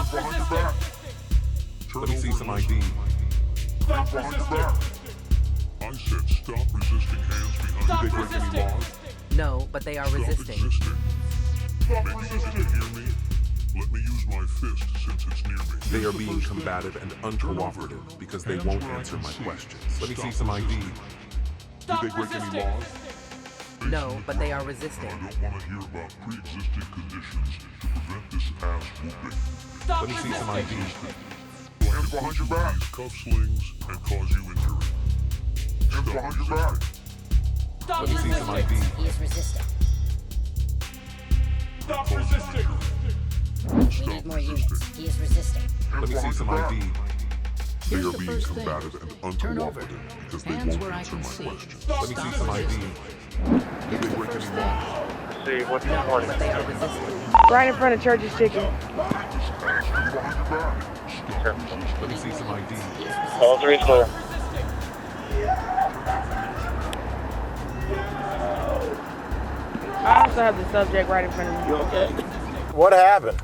Stop resisting. Let me see some ID. Stop resisting. I said stop resisting, hands behind. Stop Did they break any resisting. laws? No, but they are Stop resisting. existing. Stop Maybe you resisting. can hear me. Let me use my fist since it's near me. They are being combative and uncooperative because they won't answer my questions. Let me see some ID. Did Stop they break any resisting. laws? No, but they are resisting. I don't want to hear about pre-existing conditions to prevent this ass whooping. Stop Let me see some ID. resisting. So I can put you in these cuff slings and cause you injury. Stop resisting. Stop Let me see some ID. resisting. He is resisting. Stop resisting. We need more units. He is resisting. Let me see some ID. They Here's are the being first thing. combative and Turn over. uncooperative because they Hands won't where I answer can my see. questions. Stop Let me see some ID. resisting. Did Here's they the break any first laws? thing. See what's No, going but they are resisting. Right in front of Church's Chicken. Let me see some ID. All three clear. I also have the subject right in front of me. You okay? What happened?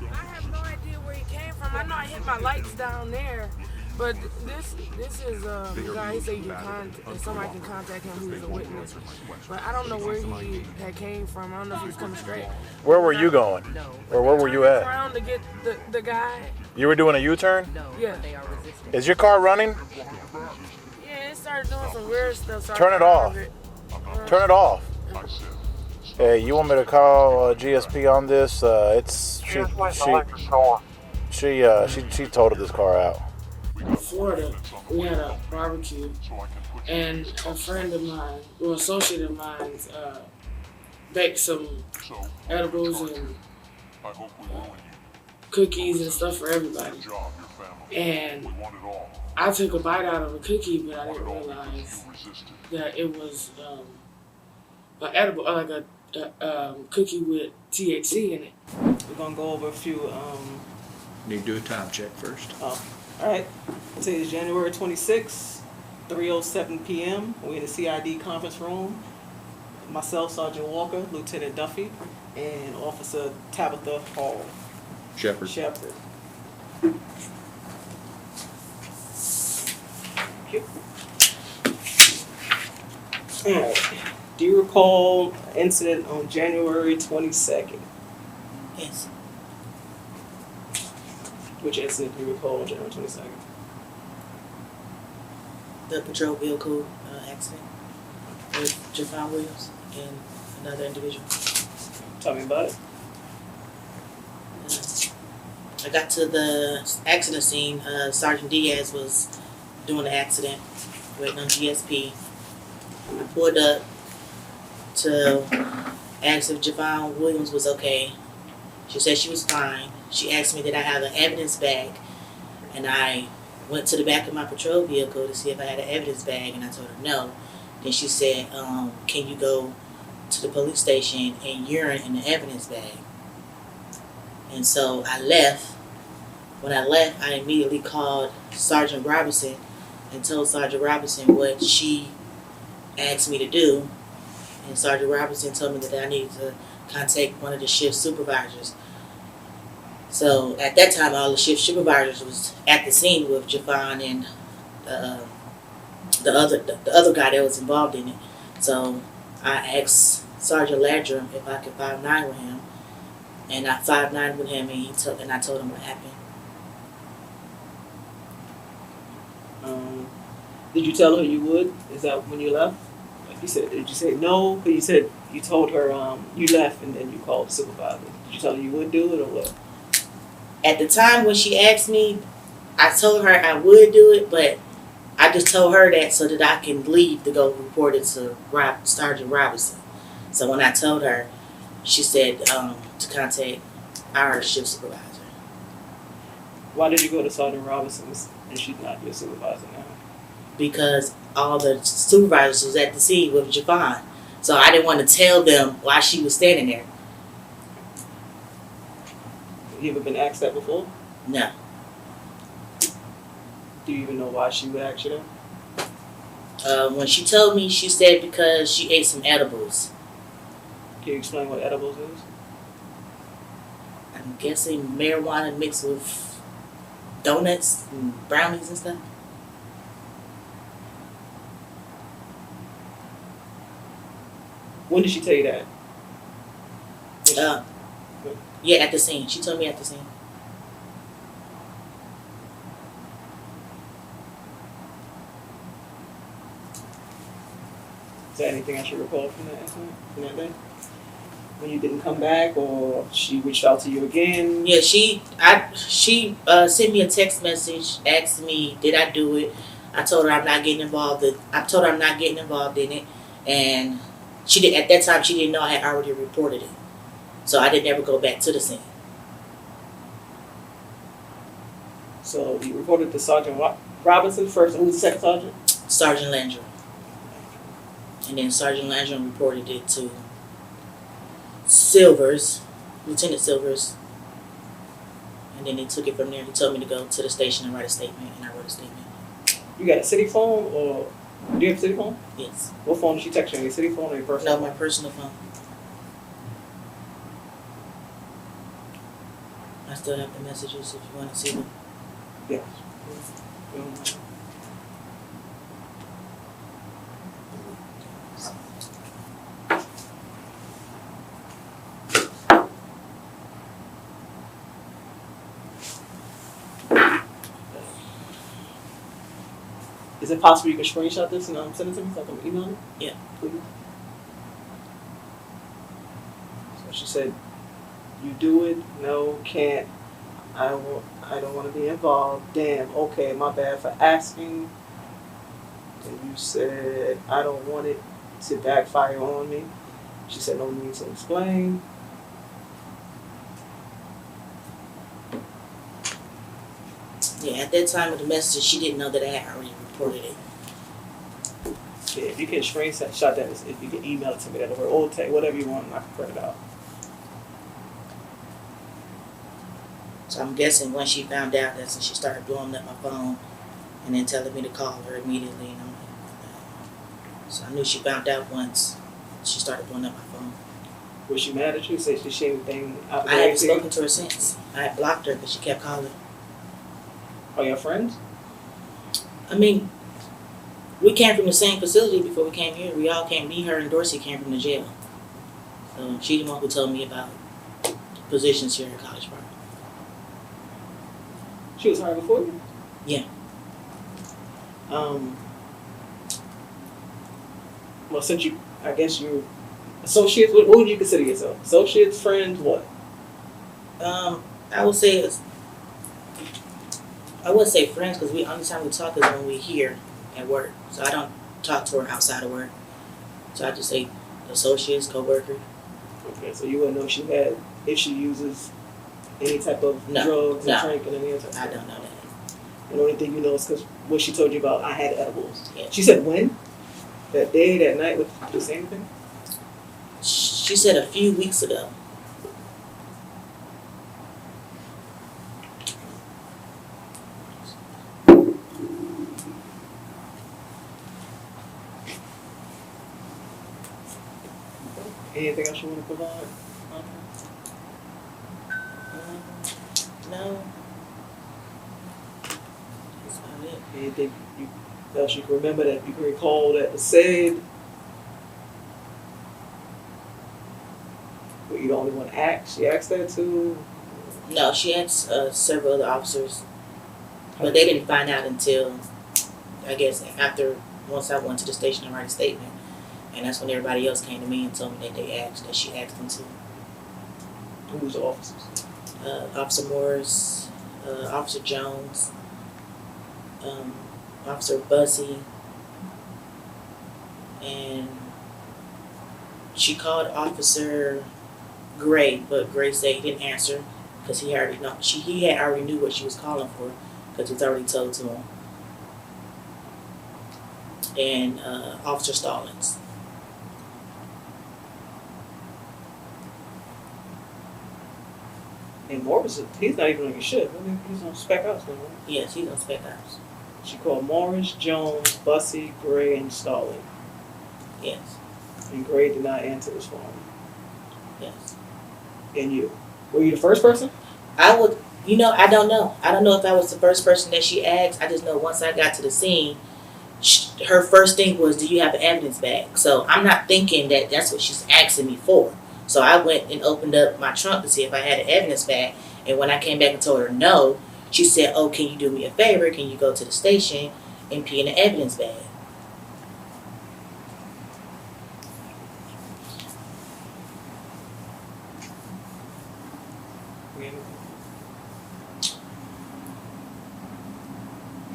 I have no idea where he came from. I know I hit my lights down there, but this is a guy. He said you can somebody can contact him who's a witness, but I don't know where he had came from. I don't know if he was coming straight. Where were you going? No, Or where were you Turned at? around to get the guy. You were doing a U-turn? no, Yeah. but they are resisting. Is your car running? Yeah, it started doing some weird stuff. So I Turn it got out off. of it. Turn it off. Hey, you want me to call GSP on this? She totaled this car out. In Florida, we had a barbecue, and a friend of mine, well, associate of mine, baked some edibles and cookies and stuff for everybody. And I took a bite out of a cookie, but I didn't realize that it was an edible, like a cookie with THC in it. We're gonna go over a few. Need to do a time check first. All right. Today is January 26th, 3:07 p.m. We're in the CID conference room. Myself, Sergeant Walker, Lieutenant Duffy, and Officer Tabitha Hall. Shepherd. Shepherd. Thank you. All right. Do you recall an incident on January 22nd? Yes. Which incident do you recall on January 22nd? The patrol vehicle accident with Jefonne Williams and another individual. Tell me about it. I got to the accident scene. Sergeant Diaz was doing the accident, waiting on GSP. I pulled up to ask if Jefonne Williams was okay. She said she was fine. She asked me did I have an evidence bag, and I went to the back of my patrol vehicle to see if I had an evidence bag, and I told her no. Then she said, can you go to the police station and urine in the evidence bag? And so I left. When I left, I immediately called Sergeant Robinson and told Sergeant Robinson what she asked me to do. And Sergeant Robinson told me that I needed to contact one of the shift supervisors. So at that time, all the shift supervisors was at the scene with Jefonne and the other guy that was involved in it. So I asked Sergeant Ladrum if I could 5'9" with him, and I 5'9" with him, and I told him what happened. Did you tell her you would? Is that when you left? Like you said, did you say no? But you said you told her you left and then you called the supervisor. Did you tell her you would do it or what? At the time when she asked me, I told her I would do it, but I just told her that so that I can leave to go report it to Sergeant Robinson. So when I told her, she said to contact our shift supervisor. Why did you go to Sergeant Robinson's and she's not your supervisor now? Because all the supervisors was at the scene with Jefonne. So I didn't want to tell them why she was standing there. You ever been asked that before? No. Do you even know why she would ask you that? When she told me, she said because she ate some edibles. Can you explain what edibles is? guessing marijuana mixed with donuts and brownies and stuff. When did she tell you that? Yeah, at the scene. She told me at the scene. Is there anything I should recall from that incident, from that day? When you didn't come back, or she reached out to you again? Yeah, she sent me a text message, asked me, did I do it? I told her I'm not getting involved. I told her I'm not getting involved in it, and she did. At that time, she didn't know I had already reported it, so I didn't ever go back to the scene. So you reported to Sergeant Robinson first, and who was the second sergeant? Sergeant Landrum. And then Sergeant Landrum reported it to Silvers, Lieutenant Silvers. And then they took it from there. He told me to go to the station and write a statement, and I wrote a statement. You got a city phone, or do you have a city phone? Yes. What phone did she text you? Your city phone or your personal? No, my personal phone. I still have the messages if you want to see them. Yes. Is it possible you can screenshot this and send it to me so I can email it? Yeah. Please. So she said, you do it? No, can't. I don't want to be involved. Damn, okay, my bad for asking. And you said, I don't want it to backfire on me. She said, no need to explain. Yeah, at that time of the message, she didn't know that I had already reported it. Yeah, if you can screenshot that, if you can email it to me, that'll work. Or take whatever you want, and I can print it out. So I'm guessing when she found out, that's when she started blowing up my phone and then telling me to call her immediately. And I'm like, so I knew she found out once she started blowing up my phone. Was she mad at you? Said she anything out I haven't spoken to her since. I had blocked her because she kept calling. Are your friends? I mean, we came from the same facility before we came here. We all came, me, her, and Dorsey came from the jail. So she's the one who told me about the positions here at College Park. She was hired before you? Yeah. Well, since you, I guess you're associates, what would you consider yourself? Associates, friends, what? I would say friends because the only time we talk is when we're here at work. So I don't talk to her outside of work. So I just say associates, co-worker. Okay, so you wouldn't know if she uses any type of drugs or drink and any other type. I don't know that. And the only thing you know is because what she told you about, I had edibles. Yeah. She said when? That day, that night, did she say anything? She said a few weeks ago. Anything else you want to provide? No. That's about it. Anything else you can remember that you can recall that was said? Were you the only one asked? She asked that too? No, she asked several other officers, but they didn't find out until, I guess, once I went to the station and write a statement. And that's when everybody else came to me and told me that she asked them to. Who was the officers? Officer Morris, Officer Jones, Officer Bussey, and she called Officer Gray, but Gray said he didn't answer because he had already knew what she was calling for because it was already told to him. And Officer Stallings. And Morris, he's not even on your shift. I mean, he's on spec ops now, right? Yes, he's on spec ops. She called Morris, Jones, Bussey, Gray, and Stalling. Yes. And Gray did not answer his phone. Yes. And you? Were you the first person? I would, I don't know. I don't know if I was the first person that she asked. I just know once I got to the scene, her first thing was, do you have an evidence bag? So I'm not thinking that that's what she's asking me for. So I went and opened up my trunk to see if I had an evidence bag. And when I came back and told her no, she said, oh, can you do me a favor? Can you go to the station and pee in the evidence bag?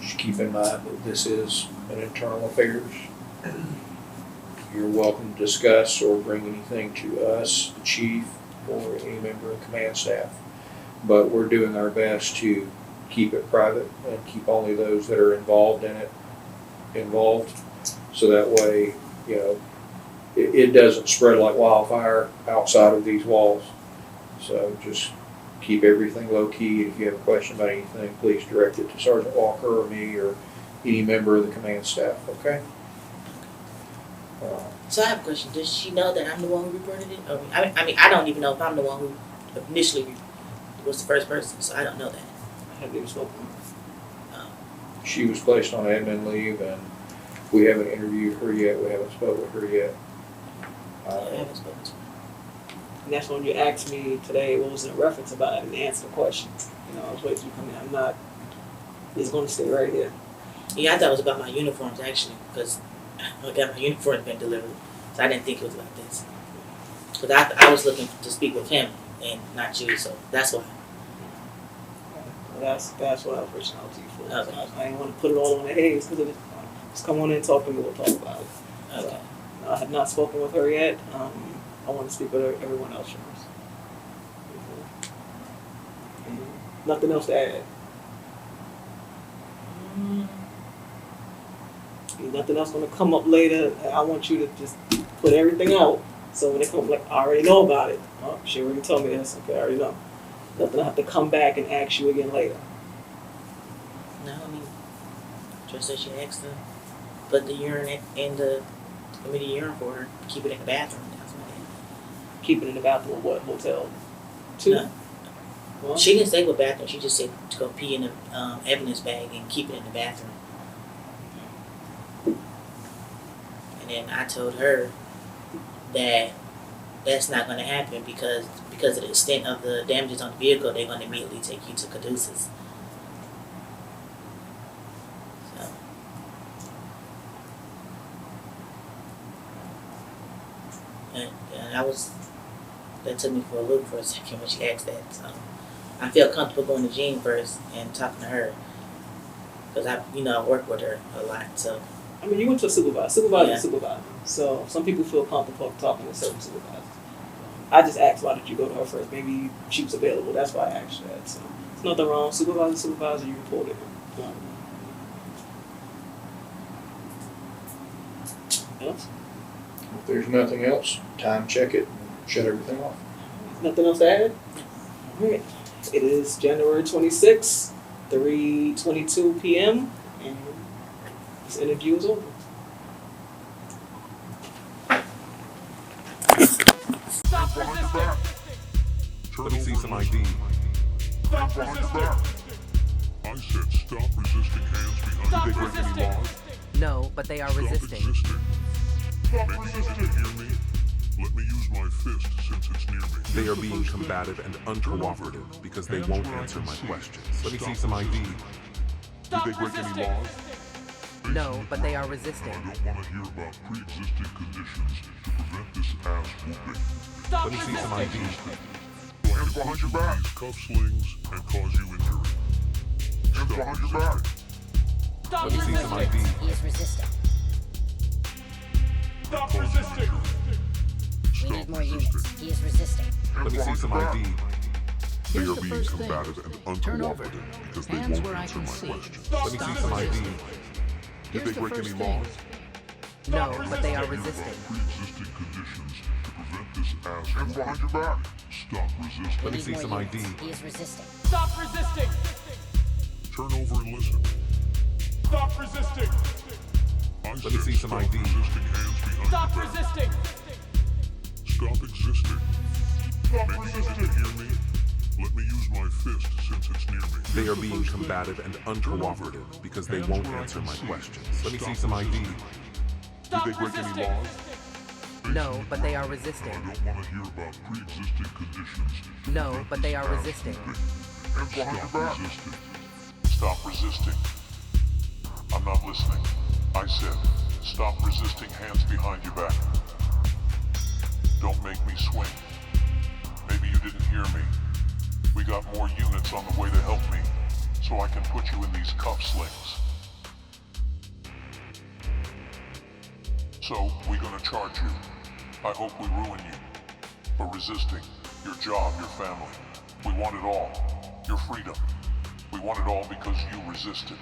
Just keep in mind that this is an internal affairs. You're welcome to discuss or bring anything to us, the chief, or any member of the command staff. But we're doing our best to keep it private and keep only those that are involved in it involved. So that way, it doesn't spread like wildfire outside of these walls. So just keep everything low key. If you have a question about anything, please direct it to Sergeant Walker or me or any member of the command staff, okay? So I have a question. Does she know that I'm the one who reported it? I mean, I don't even know if I'm the one who initially was the first person, so I don't know that. I haven't even spoken with her. She was placed on admin leave, and we haven't interviewed her yet. We haven't spoken with her yet. I haven't spoken to her. And that's when you asked me today what was in reference about it and answer the question. I was waiting for you to come in. I'm not, it's going to stay right here. Yeah, I thought it was about my uniforms actually, because I got my uniforms been delivered, so I didn't think it was like this. Because I was looking to speak with him and not you, so that's why. Well, that's what I was reaching out to you for. Okay. So I didn't want to put it all on the heads because just come on in and talk to me. We'll talk about it. Okay. So, I have not spoken with her yet. I want to speak with everyone else first. Nothing else to add. Nothing else going to come up later. I want you to just put everything out. So when it comes, like, I already know about it. Oh, she already told me this. Okay, I already know. Nothing I have to come back and ask you again later. No, I mean, just that she asked to put the urine in the committee urine for her, keep it in the bathroom. That's what I did. Keep it in the bathroom of what? Hotel? 2? No. Well, She didn't say what bathroom. She just said to go pee in the evidence bag and keep it in the bathroom. And then I told her that that's not going to happen because of the extent of the damages on the vehicle, they're going to immediately take you to Caduceus. So. And that took me for a loop for a second when she asked that. So I felt comfortable going to Jean first and talking to her because I work with her a lot. So. I mean, you went to a supervisor. Yeah. Supervisor. So some people feel comfortable talking to certain supervisors. I just asked, why did you go to her first? Maybe she was available. That's why I asked you that. So there's nothing wrong. Supervisor, you reported it. Else? If there's nothing else, time check it and shut everything off. Nothing else to add? All right. It is January 26th, 3:22 p.m. and this interview is over. Stop resisting! Let me see some ID. Stop resisting! I said stop resisting, hands behind Stop Did they break any resisting! laws? No, but they are Stop resisting. existing. Stop Maybe you resisting! didn't hear me. Let me use my fist since it's near me. They are being combative and uncooperative because they won't answer my questions. Let me see some ID. Did Stop they break any resisting! laws? No, but they are resisting. I don't want to hear about pre-existing conditions to prevent this ass whooping. Stop Let me see some ID. resisting! Hands behind your back. Cuff slings and cause you injury. Hands behind your back! Stop Let me see some ID. resisting! He is resisting. Stop resisting! We need more units. He is resisting. Let me see some ID. They are being combative and uncooperative because they won't answer my questions. Let me see some ID. Did they break any laws? No, but they are resisting. Pre-existing conditions to prevent this ass Hands behind your back! Stop resisting. Let me see some ID. He is resisting. Stop resisting! Turn over and listen. Stop resisting! Let me see some ID. Resisting, hands behind Stop your back. resisting! Stop existing. Stop Maybe you resisting! didn't hear me. Let me use my fist since it's near me. They are being combative and uncooperative because they won't answer my questions. Let me see some ID. Did they break any laws? No, but they are resisting. I don't want to hear about pre-existing conditions. No, but they are resisting. Hands behind your back. Stop resisting. I'm not listening. I said, stop resisting, hands behind your back. Don't make me swing. Maybe you didn't hear me. We got more units on the way to help me, so I can put you in these cuff slings. So, we're gonna charge you. I hope we ruin you. For resisting. Your job, your family. We want it all. Your freedom. We want it all because you resisted.